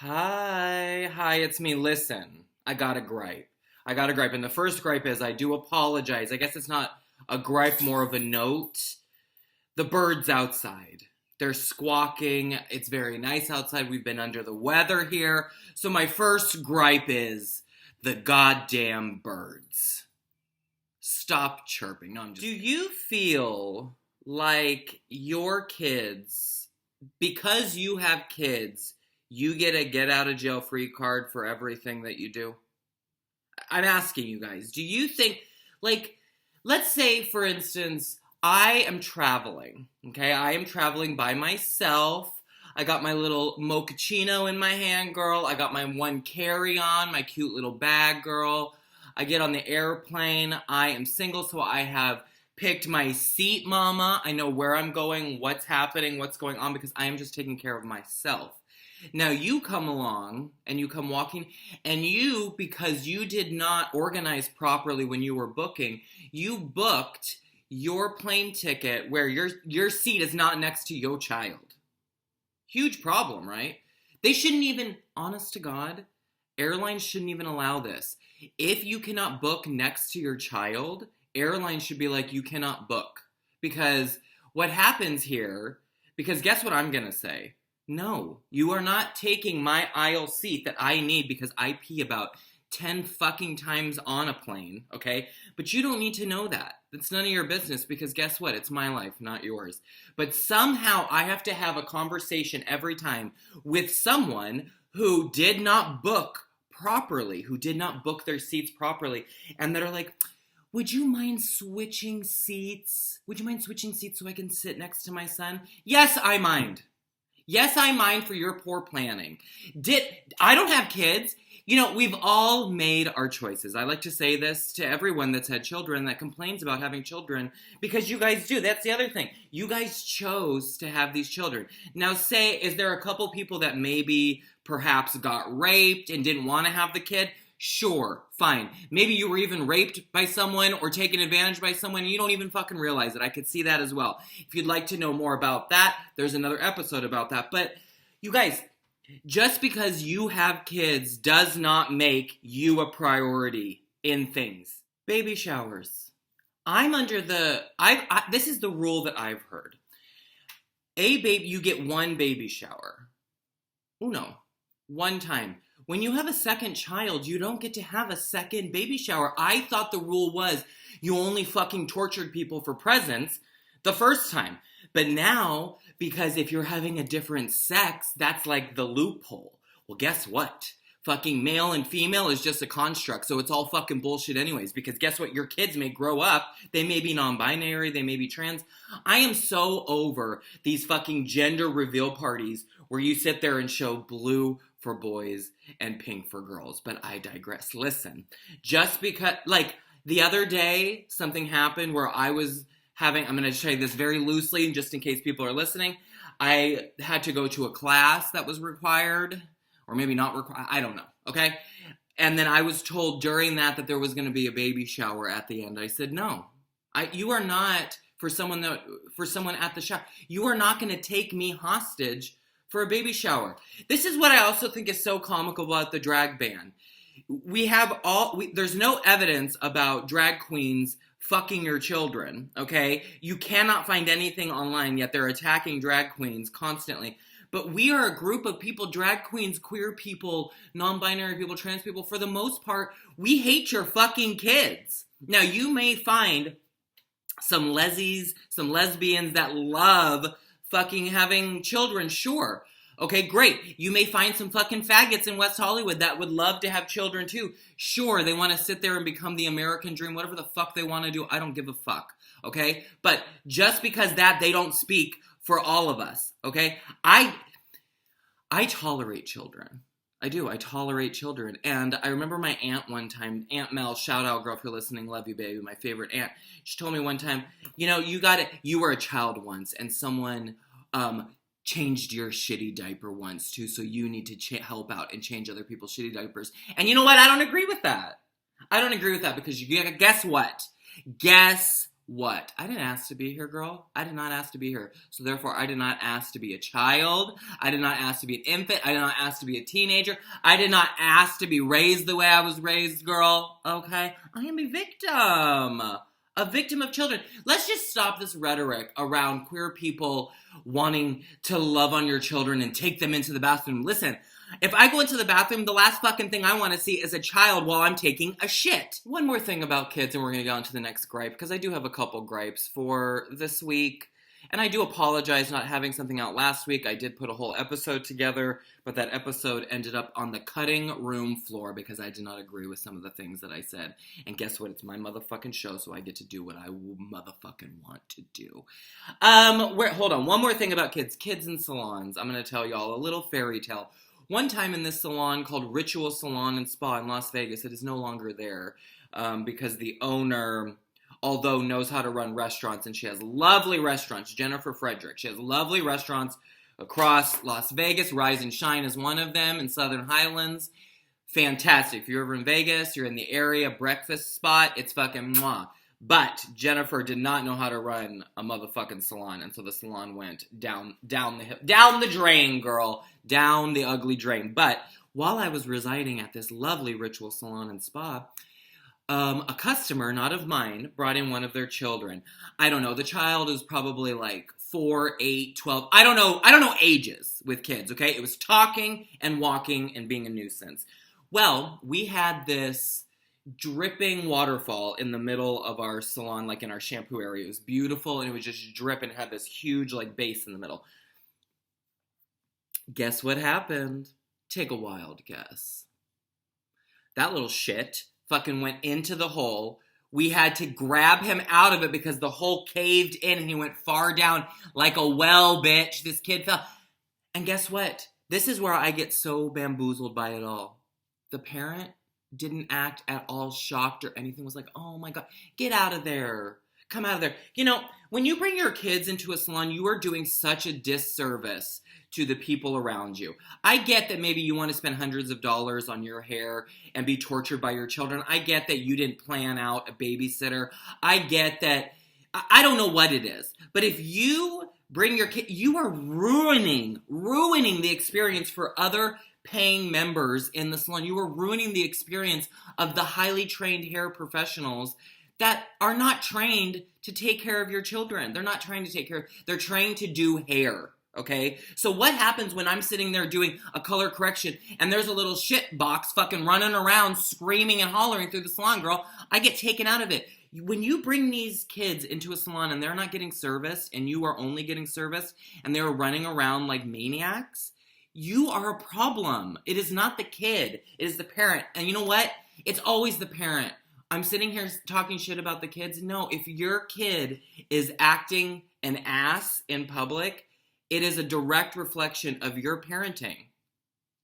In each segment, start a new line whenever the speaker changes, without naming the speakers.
Hi, it's me. Listen, I got a gripe. And the first gripe is I do apologize. I guess it's not a gripe, more of a note. The birds outside. They're squawking. It's very nice outside. We've been under the weather here. So my first gripe is the goddamn birds. Stop chirping. No, I'm just. Do you feel like your kids, because you have kids, you get a get out of jail free card for everything that you do? I'm asking you guys, do you think, like, let's say, for instance, I am traveling, okay? I am traveling by myself. I got my little mochaccino in my hand, girl. I got my one carry-on, my cute little bag, girl. I get on the airplane. I am single, so I have picked my seat, mama. I know where I'm going, what's happening, what's going on, because I am just taking care of myself. Now you come along and you come walking, and you, because you did not organize properly when you were booking, you booked your plane ticket where your seat is not next to your child. Huge problem, right? They shouldn't even, honest to God, airlines shouldn't even allow this. If you cannot book next to your child, airlines should be like, you cannot book. Because what happens here, because guess what I'm going to say? No, you are not taking my aisle seat that I need because I pee about 10 fucking times on a plane, okay? But you don't need to know that. It's none of your business because guess what? It's my life, not yours. But somehow I have to have a conversation every time with someone who did not book properly, who did not book their seats properly, and that are like, would you mind switching seats? Would you mind switching seats so I can sit next to my son? Yes, I mind. Yes, I mind for your poor planning. I don't have kids. You know, we've all made our choices. I like to say this to everyone that's had children that complains about having children because you guys do. That's the other thing. You guys chose to have these children. Now say, is there a couple people that maybe perhaps got raped and didn't want to have the kid? Sure, fine. Maybe you were even raped by someone or taken advantage by someone and you don't even fucking realize it. I could see that as well. If you'd like to know more about that, there's another episode about that. But you guys, just because you have kids does not make you a priority in things. Baby showers. This is the rule that I've heard. You get one baby shower. Uno. One time. When you have a second child, you don't get to have a second baby shower. I thought the rule was you only fucking tortured people for presents the first time. But now, because if you're having a different sex, that's like the loophole. Well, guess what? Fucking male and female is just a construct, so it's all fucking bullshit anyways. Because guess what? Your kids may grow up. They may be non-binary. They may be trans. I am so over these fucking gender reveal parties where you sit there and show blue for boys and pink for girls. But I digress. Listen, just because, like, the other day, something happened where I was I'm going to say this very loosely, just in case people are listening. I had to go to a class that was required, or maybe not required. I don't know, okay? And then I was told during that there was going to be a baby shower at the end. I said, no. You are not, for someone at the shower, you are not going to take me hostage for a baby shower. This is what I also think is so comical about the drag ban. There's no evidence about drag queens fucking your children, okay? You cannot find anything online, yet they're attacking drag queens constantly. But we are a group of people, drag queens, queer people, non-binary people, trans people, for the most part, we hate your fucking kids. Now, you may find some lesbians that love fucking having children, sure. Okay, great. You may find some fucking faggots in West Hollywood that would love to have children too. Sure, they want to sit there and become the American dream, whatever the fuck they want to do. I don't give a fuck, okay? But just because they don't speak for all of us, okay? I tolerate children. I do. I tolerate children. And I remember my aunt one time, Aunt Mel, shout out, girl, if you're listening, love you, baby, my favorite aunt. She told me one time, you were a child once and someone changed your shitty diaper once too, so you need to help out and change other people's shitty diapers. And you know what? I don't agree with that. I don't agree with that because guess what? Guess What? I didn't ask to be here, girl. I did not ask to be here. So therefore, I did not ask to be a child. I did not ask to be an infant. I did not ask to be a teenager. I did not ask to be raised the way I was raised, girl. Okay? I am a victim. A victim of children. Let's just stop this rhetoric around queer people wanting to love on your children and take them into the bathroom. Listen, if I go into the bathroom, the last fucking thing I want to see is a child while I'm taking a shit. One more thing about kids, and we're going to go on to the next gripe, because I do have a couple gripes for this week. And I do apologize not having something out last week. I did put a whole episode together, but that episode ended up on the cutting room floor because I did not agree with some of the things that I said. And guess what? It's my motherfucking show, so I get to do what I motherfucking want to do. Hold on. One more thing about kids. Kids in salons. I'm going to tell y'all a little fairy tale. One time in this salon called Ritual Salon and Spa in Las Vegas, it is no longer there because the owner, although knows how to run restaurants, and she has lovely restaurants, Jennifer Frederick. She has lovely restaurants across Las Vegas. Rise and Shine is one of them in Southern Highlands. Fantastic. If you're ever in Vegas, you're in the area, breakfast spot, it's fucking mwah. But Jennifer did not know how to run a motherfucking salon, and so the salon went down the hill, down the drain, girl, down the ugly drain. But while I was residing at this lovely Ritual Salon and Spa, a customer, not of mine, brought in one of their children. I don't know. The child is probably like 4, 8, 12. I don't know ages with kids, okay? It was talking and walking and being a nuisance. Well, we had this dripping waterfall in the middle of our salon, like in our shampoo area. It was beautiful, and it was just dripping. It had this huge, like, base in the middle. Guess what happened? Take a wild guess. That little shit fucking went into the hole. We had to grab him out of it because the hole caved in and he went far down like a well, bitch. This kid fell. And guess what? This is where I get so bamboozled by it all. The parent didn't act at all shocked or anything. Was like, oh my God, get out of there. Come out of there. You know, when you bring your kids into a salon, you are doing such a disservice to the people around you. I get that maybe you want to spend hundreds of dollars on your hair and be tortured by your children. I get that you didn't plan out a babysitter. I get that. I don't know what it is. But if you bring your kid, you are ruining the experience for other paying members in the salon. You are ruining the experience of the highly trained hair professionals that are not trained to take care of your children. They're not trained to take care. They're trained to do hair. Okay? So what happens when I'm sitting there doing a color correction and there's a little shit box fucking running around screaming and hollering through the salon, girl? I get taken out of it. When you bring these kids into a salon and they're not getting serviced and you are only getting serviced and they're running around like maniacs, you are a problem. It is not the kid. It is the parent. And you know what? It's always the parent. I'm sitting here talking shit about the kids. No, if your kid is acting an ass in public, it is a direct reflection of your parenting.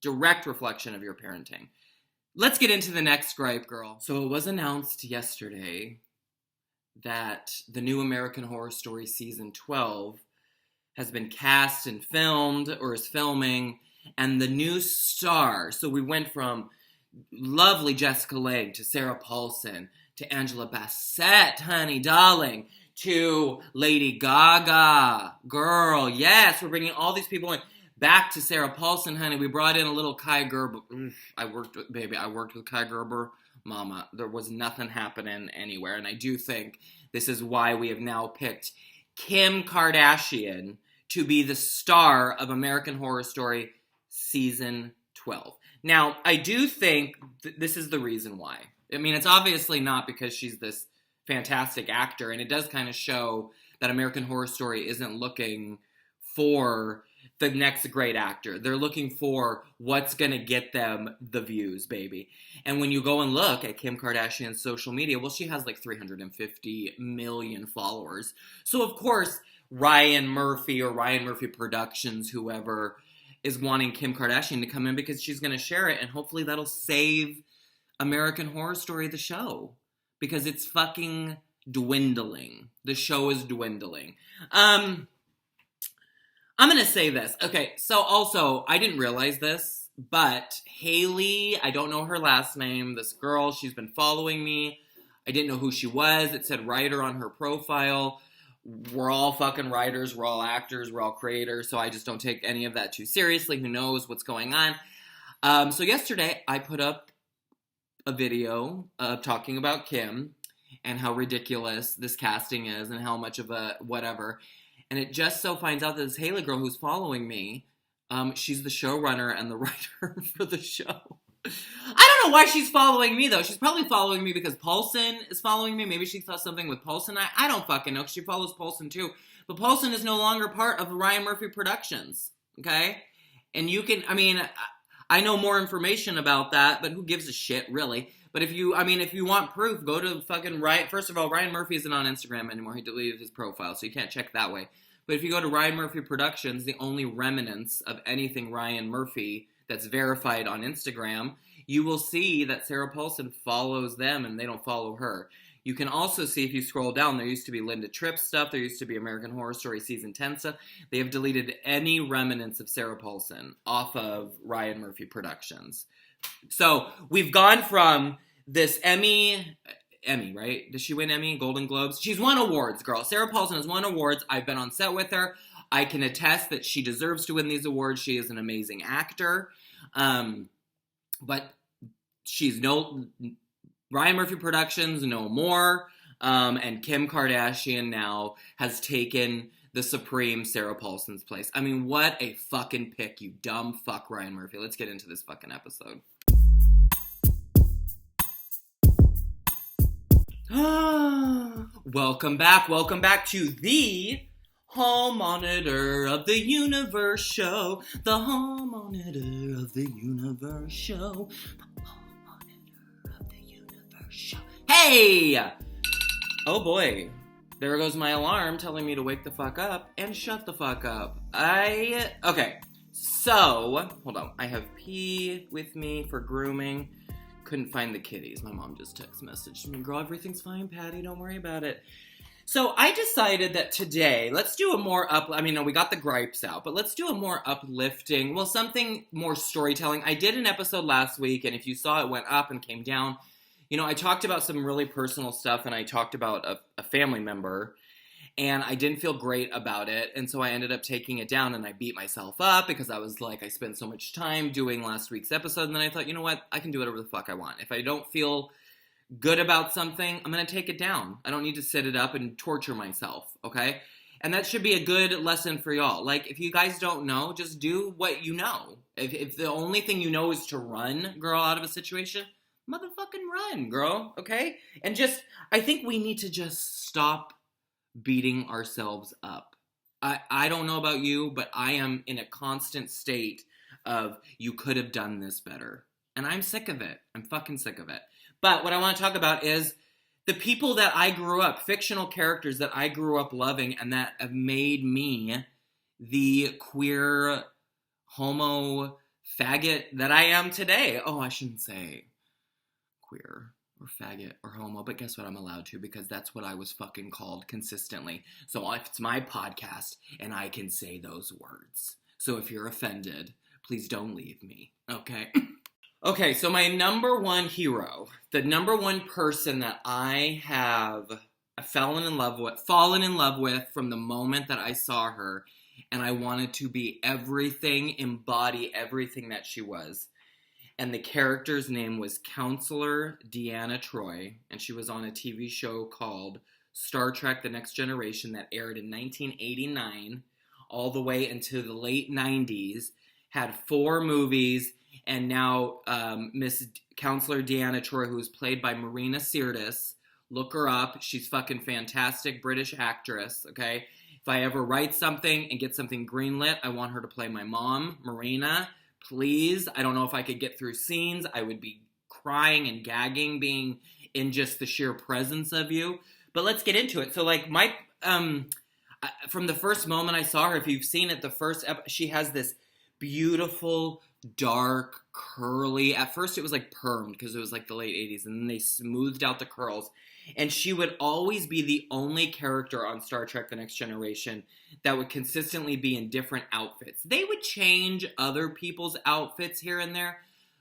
Direct reflection of your parenting. Let's get into the next gripe, girl. So it was announced yesterday that the new American Horror Story Season 12 has been cast and filmed, or is filming, and the new star, so we went from lovely Jessica Lange to Sarah Paulson to Angela Bassett, honey, darling, to Lady Gaga, girl, yes, we're bringing all these people in. Back to Sarah Paulson, honey, we brought in a little Kai Gerber. I worked with Kai Gerber. Mama, there was nothing happening anywhere, and I do think this is why we have now picked Kim Kardashian to be the star of American Horror Story Season 12. Now, I do think this is the reason why. I mean, it's obviously not because she's this fantastic actor, and it does kind of show that American Horror Story isn't looking for the next great actor. They're looking for what's going to get them the views, baby. And when you go and look at Kim Kardashian's social media, well, she has like 350 million followers. So, of course, Ryan Murphy or Ryan Murphy Productions, whoever, is wanting Kim Kardashian to come in because she's going to share it, and hopefully that'll save American Horror Story, the show, because it's fucking dwindling. The show is dwindling. I'm going to say this. Okay, so also, I didn't realize this, but Haley, I don't know her last name, this girl, she's been following me. I didn't know who she was. It said writer on her profile. We're all fucking writers. We're all actors. We're all creators. So I just don't take any of that too seriously. Who knows what's going on? So yesterday I put up a video talking about Kim and how ridiculous this casting is and how much of a whatever. And it just so finds out that this Haley girl who's following me, she's the showrunner and the writer for the show. I don't know why she's following me, though. She's probably following me because Paulson is following me. Maybe she saw something with Paulson. I don't fucking know, because she follows Paulson, too. But Paulson is no longer part of Ryan Murphy Productions, okay? And you can, I mean, I know more information about that, but who gives a shit, really? But if you want proof, go to fucking Ryan. First of all, Ryan Murphy isn't on Instagram anymore. He deleted his profile, so you can't check that way. But if you go to Ryan Murphy Productions, the only remnants of anything Ryan Murphy that's verified on Instagram, you will see that Sarah Paulson follows them and they don't follow her. You can also see, if you scroll down, there used to be Linda Tripp stuff. There used to be American Horror Story Season 10 stuff. They have deleted any remnants of Sarah Paulson off of Ryan Murphy Productions. So we've gone from this Emmy, right? Does she win Emmy? Golden Globes? She's won awards, girl. Sarah Paulson has won awards. I've been on set with her. I can attest that she deserves to win these awards. She is an amazing actor. But she's Ryan Murphy Productions, no more. And Kim Kardashian now has taken the supreme Sarah Paulson's place. I mean, what a fucking pick, you dumb fuck, Ryan Murphy. Let's get into this fucking episode. Welcome back to the Hall Monitor of the Universe show. The Hall Monitor of the Universe show. The Hall Monitor of the Universe show. Hey! Oh boy. There goes my alarm telling me to wake the fuck up and shut the fuck up. Okay. So, hold on. I have P with me for grooming. Couldn't find the kitties. My mom just text messaged me, girl, everything's fine, Patty, don't worry about it. So I decided that today, let's do a more we got the gripes out, but let's do a more uplifting, something more storytelling. I did an episode last week, and if you saw, it went up and came down. I talked about some really personal stuff, and I talked about a family member, and I didn't feel great about it, and so I ended up taking it down, and I beat myself up, because I was like, I spent so much time doing last week's episode, and then I thought, you know what, I can do whatever the fuck I want. If I don't feel good about something, I'm going to take it down. I don't need to sit it up and torture myself, okay? And that should be a good lesson for y'all. Like, if you guys don't know, just do what you know. If the only thing you know is to run, girl, out of a situation, motherfucking run, girl, okay? And I think we need to just stop beating ourselves up. I don't know about you, but I am in a constant state of, you could have done this better. And I'm sick of it. I'm fucking sick of it. But what I want to talk about is the people that I grew up, fictional characters that I grew up loving and that have made me the queer, homo, faggot that I am today. Oh, I shouldn't say queer or faggot or homo, but guess what? I'm allowed to, because that's what I was fucking called consistently. So it's my podcast and I can say those words. So if you're offended, please don't leave me, okay? Okay, so my number one hero, the number one person that I have fallen in love with from the moment that I saw her, and I wanted to be everything, embody everything that she was. And the character's name was Counselor Deanna Troi, and she was on a TV show called Star Trek: The Next Generation that aired in 1989 all the way into the late 90s, had 4 movies. And now Miss Counselor Deanna Troi, who is played by Marina Sirtis, look her up. She's fucking fantastic, British actress, okay? If I ever write something and get something greenlit, I want her to play my mom, Marina. Please. I don't know if I could get through scenes. I would be crying and gagging being in just the sheer presence of you. But let's get into it. So, from the first moment I saw her, if you've seen it, she has this beautiful, dark, curly, at first it was like permed because it was like the late 80s, and then they smoothed out the curls, and she would always be the only character on Star Trek: The Next Generation that would consistently be in different outfits. They would change other people's outfits here and there,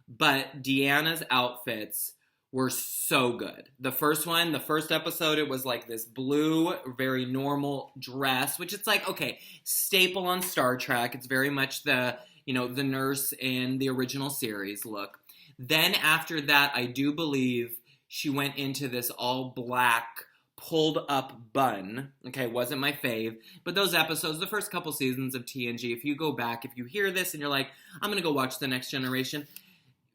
but Deanna's outfits were so good. The first one, the first episode, it was like this blue, very normal dress, which it's like, okay, staple on Star Trek. It's very much the, the nurse in the original series look. Then after that, I do believe she went into this all black, pulled up bun. Okay, wasn't my fave. But those episodes, the first couple seasons of TNG, if you go back, if you hear this and you're like, I'm going to go watch The Next Generation,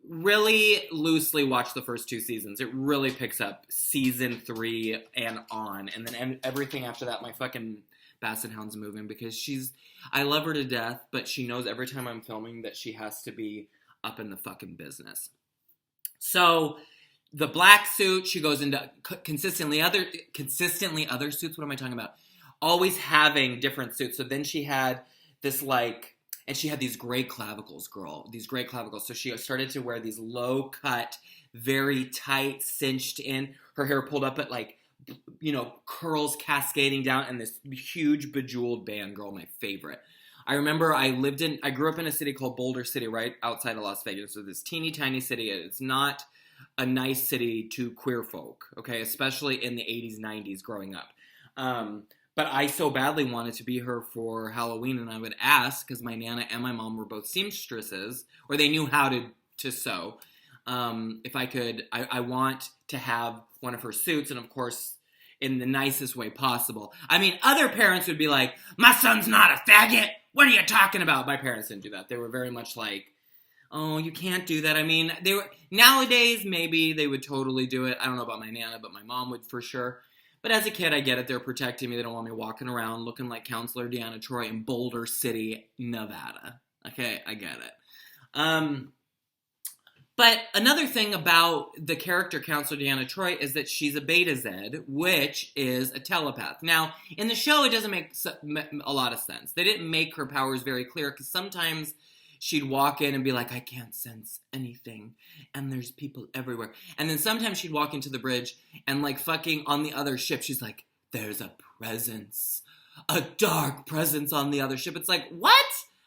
really loosely watch the first 2 seasons. It really picks up season 3 and on. And then everything after that, my fucking Basset Hound's moving because I love her to death, but she knows every time I'm filming that she has to be up in the fucking business. So the black suit, she goes into consistently other suits. What am I talking about? Always having different suits. So then she had this and she had these great clavicles, girl. These great clavicles. So she started to wear these low cut, very tight, cinched in. Her hair pulled up at curls cascading down, and this huge bejeweled band, girl, my favorite. I remember I grew up in a city called Boulder City, right outside of Las Vegas. So this teeny tiny city. It's not a nice city to queer folk, okay? Especially in the 80s, 90s growing up. But I so badly wanted to be her for Halloween, and I would ask, because my Nana and my mom were both seamstresses, or they knew how to sew, if I could, I want to have one of her suits, and of course, in the nicest way possible. I mean, other parents would be like, my son's not a faggot! What are you talking about? My parents didn't do that. They were very much like, oh, you can't do that. I mean, nowadays, maybe they would totally do it. I don't know about my Nana, but my mom would for sure. But as a kid, I get it. They're protecting me. They don't want me walking around looking like Counselor Deanna Troy in Boulder City, Nevada. Okay, I get it. But another thing about the character Counselor Deanna Troy is that she's a Beta Z, which is a telepath. Now, in the show, it doesn't make a lot of sense. They didn't make her powers very clear, because sometimes she'd walk in and be like, I can't sense anything, and there's people everywhere. And then sometimes she'd walk into the bridge, and fucking on the other ship, she's like, there's a presence, a dark presence on the other ship. It's like, what?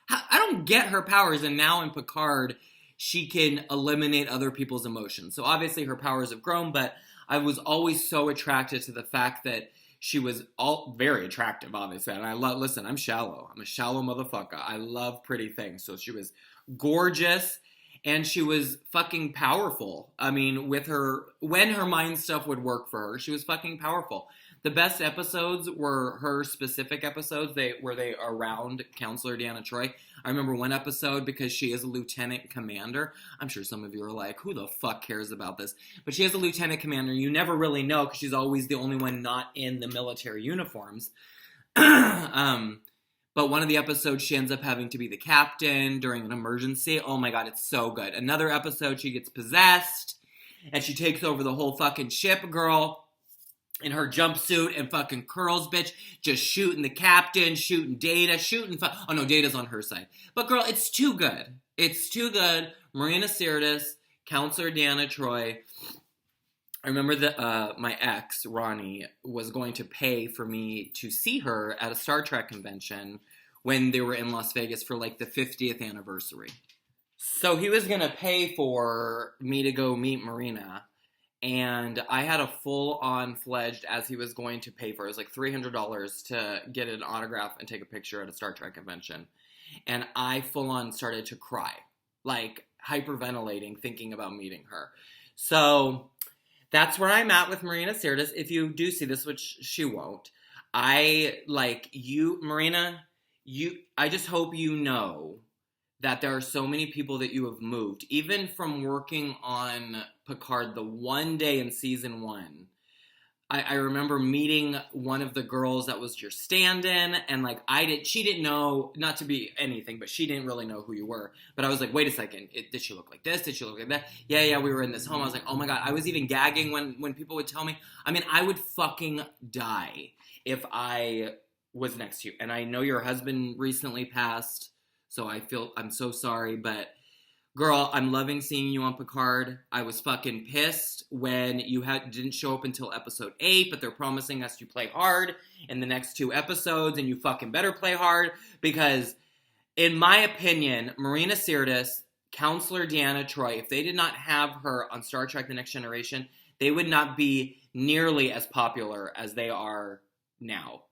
I don't get her powers. And now in Picard, she can eliminate other people's emotions. So obviously her powers have grown, but I was always so attracted to the fact that she was all very attractive, obviously. And listen, I'm shallow. I'm a shallow motherfucker. I love pretty things. So she was gorgeous, and she was fucking powerful. I mean, when her mind stuff would work for her, she was fucking powerful. The best episodes were her specific episodes where they around Counselor Deanna Troy. I remember one episode, because she is a lieutenant commander. I'm sure some of you are like, who the fuck cares about this? But she is a lieutenant commander. You never really know, because she's always the only one not in the military uniforms. But one of the episodes, she ends up having to be the captain during an emergency. Oh my god, it's so good. Another episode, she gets possessed, and she takes over the whole fucking ship, girl, in her jumpsuit and fucking curls, bitch, just shooting the captain, shooting Data, oh no, Data's on her side. But girl, it's too good. It's too good. Marina Sirtis, Counselor Deanna Troy. I remember that my ex, Ronnie, was going to pay for me to see her at a Star Trek convention when they were in Las Vegas for the 50th anniversary. So he was going to pay for me to go meet Marina. And I had a full-on fledged, as he was going to pay for it. It was like $300 to get an autograph and take a picture at a Star Trek convention. And I full-on started to cry, hyperventilating, thinking about meeting her. So that's where I'm at with Marina Sirtis. If you do see this, which she won't, Marina, I just hope you know that there are so many people that you have moved. Even from working on Picard the one day in season 1, I remember meeting one of the girls that was your stand-in, and she didn't know, not to be anything, but she didn't really know who you were. But I was like, wait a second, did she look like this? Did she look like that? Yeah, we were in this home. I was like, oh my god, I was even gagging when people would tell me. I mean, I would fucking die if I was next to you. And I know your husband recently passed, so I'm so sorry, but girl, I'm loving seeing you on Picard. I was fucking pissed when you didn't show up until episode 8, but they're promising us you play hard in the next 2 episodes, and you fucking better play hard, because in my opinion, Marina Sirtis Counselor Deanna Troi, if they did not have her on Star Trek The Next Generation, they would not be nearly as popular as they are now.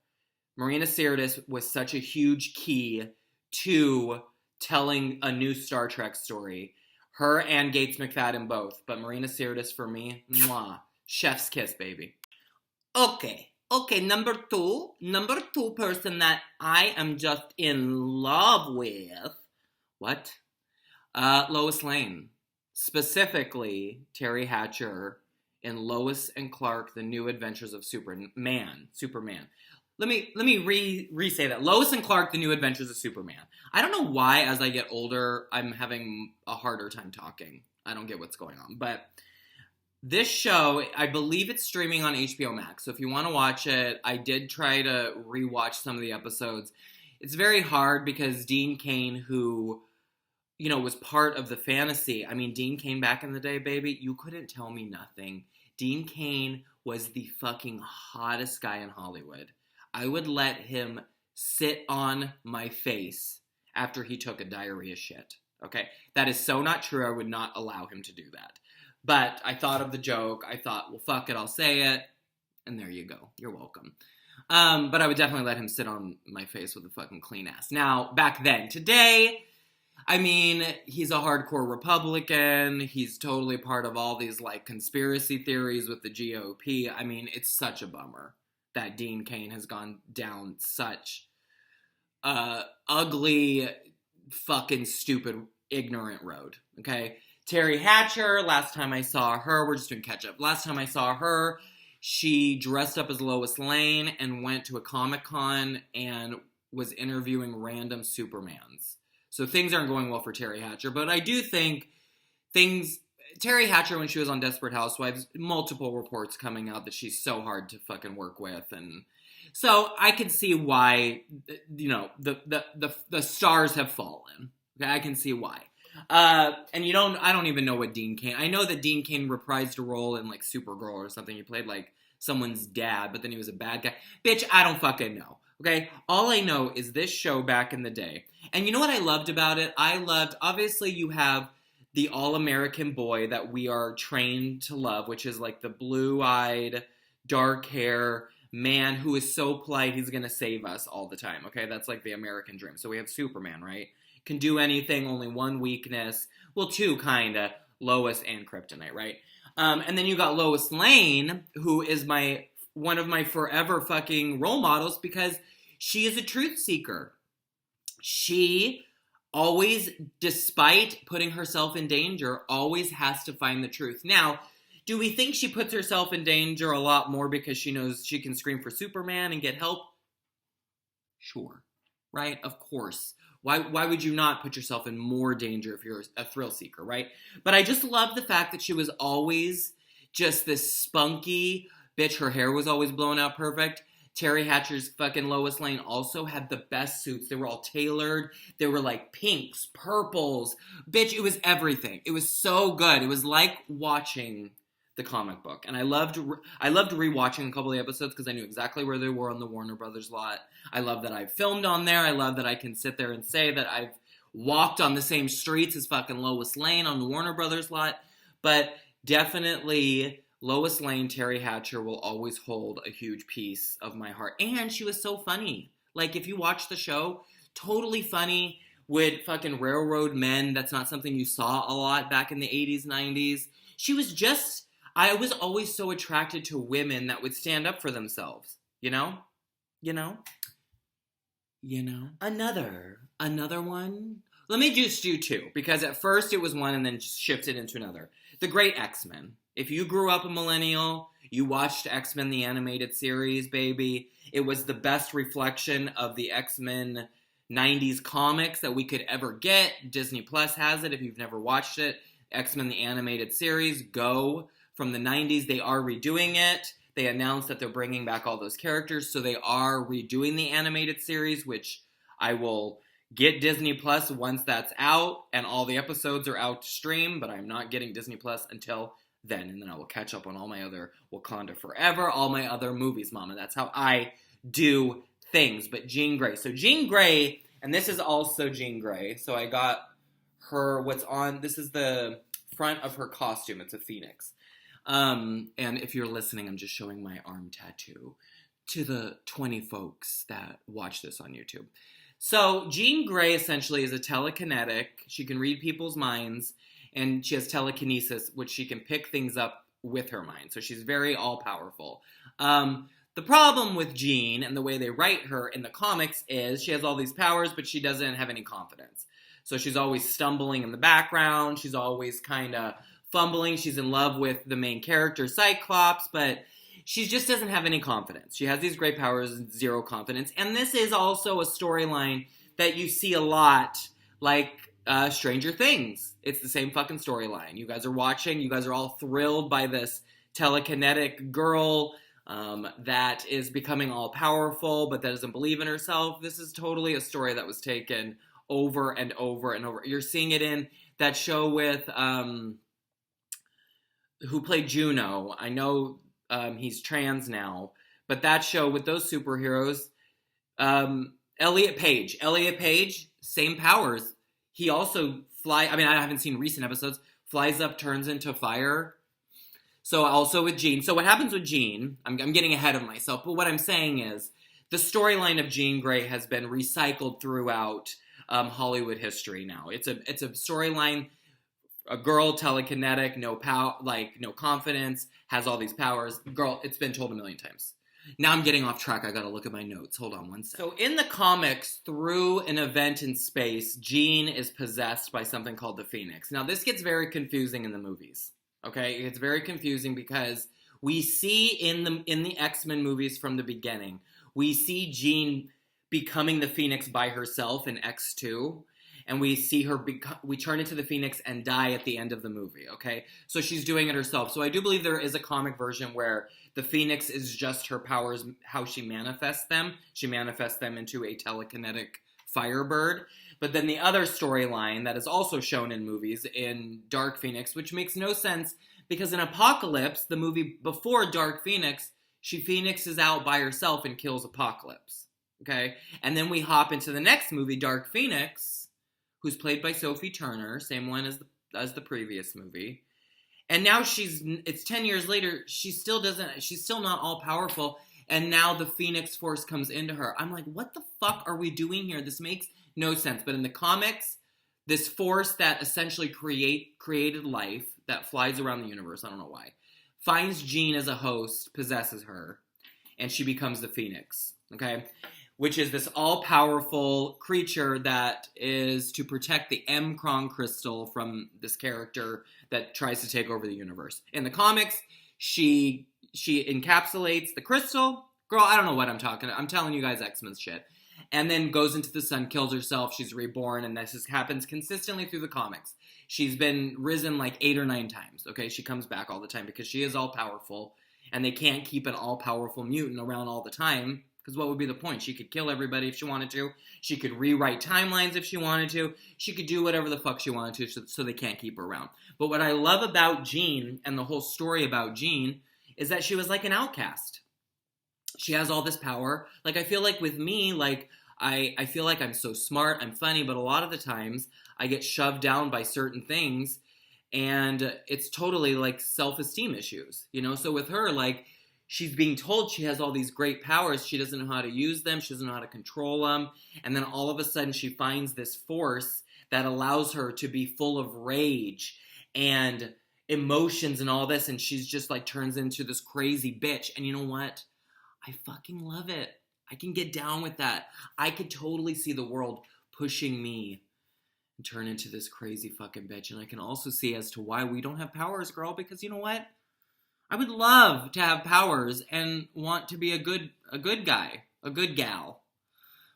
Marina Sirtis was such a huge key to telling a new Star Trek story. Her and Gates McFadden both, but Marina Sirtis for me, mwah, chef's kiss, baby. Okay, number two person that I am just in love with. What? Lois Lane. Specifically, Terry Hatcher in Lois and Clark, The New Adventures of Superman. Let me re-say that. Lois and Clark, The New Adventures of Superman. I don't know why, as I get older, I'm having a harder time talking. I don't get what's going on. But this show, I believe it's streaming on HBO Max. So if you want to watch it, I did try to rewatch some of the episodes. It's very hard because Dean Cain, who, you know, was part of the fantasy. I mean, Dean Cain back in the day, baby, you couldn't tell me nothing. Dean Cain was the fucking hottest guy in Hollywood. I would let him sit on my face after he took a diarrhea shit. Okay? That is so not true. I would not allow him to do that. But I thought of the joke. I thought, well, fuck it, I'll say it. And there you go. You're welcome. But I would definitely let him sit on my face with a fucking clean ass. Now, back then. Today, I mean, he's a hardcore Republican. He's totally part of all these, like, conspiracy theories with the GOP. I mean, it's such a bummer that Dean Cain has gone down such ugly, fucking stupid, ignorant road, okay? Terry Hatcher, last time I saw her, we're just doing catch-up. Last time I saw her, she dressed up as Lois Lane and went to a Comic-Con and was interviewing random Supermans. So things aren't going well for Terry Hatcher, but I do think Terry Hatcher, when she was on Desperate Housewives, multiple reports coming out that she's so hard to fucking work with, and so I can see why, you know, the stars have fallen. Okay, I can see why. And I don't even know what Dean Cain. I know that Dean Cain reprised a role in like Supergirl or something. He played like someone's dad, but then he was a bad guy. Bitch, I don't fucking know. Okay, all I know is this show back in the day, and you know what I loved about it? Obviously you have the all-American boy that we are trained to love, which is like the blue-eyed, dark hair man who is so polite he's gonna save us all the time, okay? That's like the American dream. So we have Superman, right? Can do anything, only one weakness. Well, two, kinda. Lois and Kryptonite, right? And then you got Lois Lane, who is one of my forever fucking role models because she is a truth seeker. She always, despite putting herself in danger, always has to find the truth. Now, do we think she puts herself in danger a lot more because she knows she can scream for Superman and get help? Sure. Right? Of course. Why would you not put yourself in more danger if you're a thrill seeker, right? But I just love the fact that she was always just this spunky bitch. Her hair was always blown out perfect. Terry Hatcher's fucking Lois Lane also had the best suits. They were all tailored. They were like pinks, purples. Bitch, it was everything. It was so good. It was like watching the comic book. And I loved rewatching a couple of the episodes because I knew exactly where they were on the Warner Brothers lot. I love that I filmed on there. I love that I can sit there and say that I've walked on the same streets as fucking Lois Lane on the Warner Brothers lot. But definitely Lois Lane, Terry Hatcher will always hold a huge piece of my heart. And she was so funny. Like, if you watch the show, totally funny. Would fucking railroad men. That's not something you saw a lot back in the 80s, 90s. I was always so attracted to women that would stand up for themselves. You know? Another one. Let me just do two, because at first it was one and then shifted into another. The Great X-Men. If you grew up a millennial, you watched X-Men the animated series, baby. It was the best reflection of the X-Men 90s comics that we could ever get. Disney Plus has it if you've never watched it. X-Men the animated series, go. From the 90s, they are redoing it. They announced that they're bringing back all those characters, so they are redoing the animated series, which I will get Disney Plus once that's out, and all the episodes are out to stream, but I'm not getting Disney Plus until then, and then I will catch up on all my other Wakanda Forever, all my other movies, mama. That's how I do things. But Jean Grey. So Jean Grey, and this is also Jean Grey, so I got this is the front of her costume. It's a phoenix. And if you're listening, I'm just showing my arm tattoo to the 20 folks that watch this on YouTube. So Jean Grey essentially is a telekinetic. She can read people's minds, and she has telekinesis, which she can pick things up with her mind. So she's very all-powerful. The problem with Jean and the way they write her in the comics is she has all these powers, but she doesn't have any confidence. So she's always stumbling in the background. She's always kind of fumbling. She's in love with the main character, Cyclops, but she just doesn't have any confidence. She has these great powers and zero confidence. And this is also a storyline that you see a lot, like Stranger Things. It's the same fucking storyline. You guys are watching. You guys are all thrilled by this telekinetic girl that is becoming all-powerful, but that doesn't believe in herself. This is totally a story that was taken over and over and over. You're seeing it in that show with who played Juno. I know he's trans now, but that show with those superheroes, Elliot Page, same powers. He also I haven't seen recent episodes, flies up, turns into fire. So also with Jean. So what happens with Jean, I'm getting ahead of myself, but what I'm saying is the storyline of Jean Grey has been recycled throughout Hollywood history now. It's a storyline, a girl, telekinetic, no confidence, has all these powers. Girl, it's been told a million times. Now I'm getting off track. I gotta look at my notes. Hold on one second. So in the comics, through an event in space, Jean is possessed by something called the Phoenix. Now this gets very confusing in the movies. Okay, it's very confusing because we see in the X-Men movies from the beginning, we see Jean becoming the Phoenix by herself in X2, and we see her we turn into the Phoenix and die at the end of the movie. Okay, so she's doing it herself. So I do believe there is a comic version where the Phoenix is just her powers, how she manifests them. She manifests them into a telekinetic Firebird. But then the other storyline that is also shown in movies in Dark Phoenix, which makes no sense because in Apocalypse, the movie before Dark Phoenix, she phoenixes out by herself and kills Apocalypse. Okay? And then we hop into the next movie, Dark Phoenix, who's played by Sophie Turner, same one as the previous movie. And now it's 10 years later, she's still not all powerful, and now the Phoenix Force comes into her. I'm like, what the fuck are we doing here? This makes no sense. But in the comics, this force that essentially created life, that flies around the universe, I don't know why, finds Jean as a host, possesses her, and she becomes the Phoenix, okay? Which is this all-powerful creature that is to protect the M-Cron crystal from this character that tries to take over the universe. In the comics, she encapsulates the crystal. Girl, I don't know what I'm talking about. I'm telling you guys X-Men shit. And then goes into the sun, kills herself, she's reborn, and this just happens consistently through the comics. She's been risen like 8 or 9 times, okay? She comes back all the time because she is all-powerful, and they can't keep an all-powerful mutant around all the time, because what would be the point? She could kill everybody if she wanted to. She could rewrite timelines if she wanted to. She could do whatever the fuck she wanted to, so they can't keep her around. But what I love about Jean, and the whole story about Jean, is that she was like an outcast. She has all this power. Like, I feel like with me, like, I feel like I'm so smart, I'm funny, but a lot of the times I get shoved down by certain things, and it's totally, like, self-esteem issues, you know? So with her, like, she's being told she has all these great powers, she doesn't know how to use them, she doesn't know how to control them, and then all of a sudden she finds this force that allows her to be full of rage and emotions and all this, and she's just, like, turns into this crazy bitch, and you know what? I fucking love it. I can get down with that. I could totally see the world pushing me and turn into this crazy fucking bitch. And I can also see as to why we don't have powers, girl, because you know what? I would love to have powers and want to be a good guy, a good gal.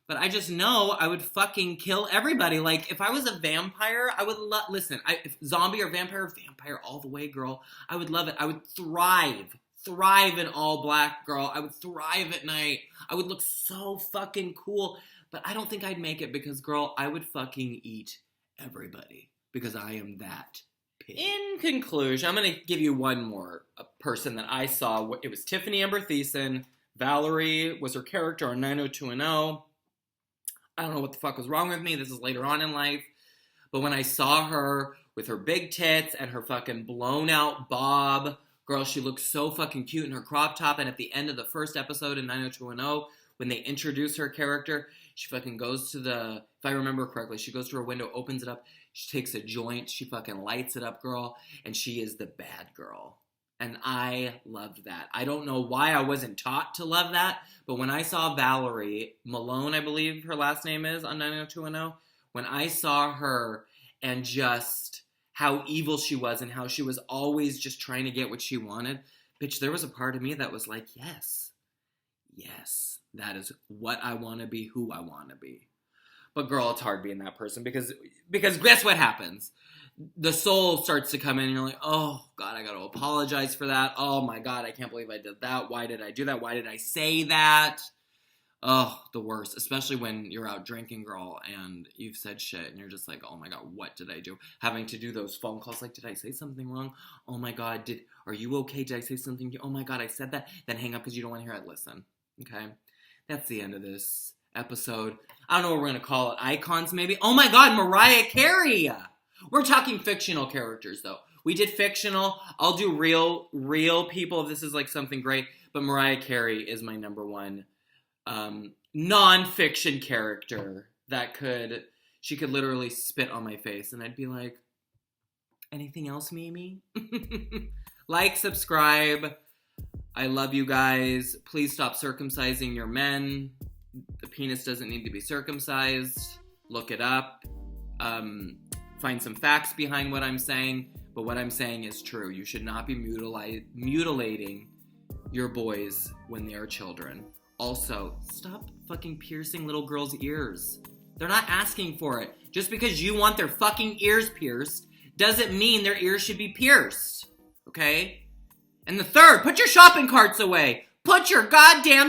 But I just know I would fucking kill everybody. Like, if I was a vampire, I would listen, if zombie or vampire all the way, girl. I would love it. I would thrive in all black, girl. I would thrive at night. I would look so fucking cool. But I don't think I'd make it because, girl, I would fucking eat everybody because I am that pig. In conclusion, I'm going to give you one more person that I saw. It was Tiffany Amber Thiessen. Valerie was her character on 90210. I don't know what the fuck was wrong with me. This is later on in life. But when I saw her with her big tits and her fucking blown out bob, girl, she looked so fucking cute in her crop top. And at the end of the first episode in 90210, when they introduce her character, she fucking goes to the, if I remember correctly, she goes to her window, opens it up, she takes a joint, she fucking lights it up, girl, and she is the bad girl. And I loved that. I don't know why I wasn't taught to love that, but when I saw Valerie Malone, I believe her last name is, on 90210, when I saw her and just how evil she was and how she was always just trying to get what she wanted, bitch, there was a part of me that was like, yes, that is what I want to be, who I want to be. But girl, it's hard being that person because guess what happens? The soul starts to come in and you're like, oh God, I got to apologize for that. Oh my God, I can't believe I did that. Why did I do that? Why did I say that? Oh, the worst, especially when you're out drinking, girl, and you've said shit and you're just like, oh my God, what did I do? Having to do those phone calls like, did I say something wrong? Oh my God, are you okay? Did I say something? Oh my God, I said that. Then hang up because you don't want to hear it. Listen, okay? That's the end of this episode. I don't know what we're going to call it. Icons, maybe? Oh my God, Mariah Carey! We're talking fictional characters, though. We did fictional. I'll do real people if this is like something great. But Mariah Carey is my number one non-fiction character that she could literally spit on my face. And I'd be like, anything else, Mimi? Like, subscribe. I love you guys. Please stop circumcising your men. The penis doesn't need to be circumcised. Look it up. Find some facts behind what I'm saying, but what I'm saying is true. You should not be mutilating your boys when they are children. Also, stop fucking piercing little girls' ears. They're not asking for it. Just because you want their fucking ears pierced doesn't mean their ears should be pierced. Okay? And the third, put your shopping carts away. Put your goddamn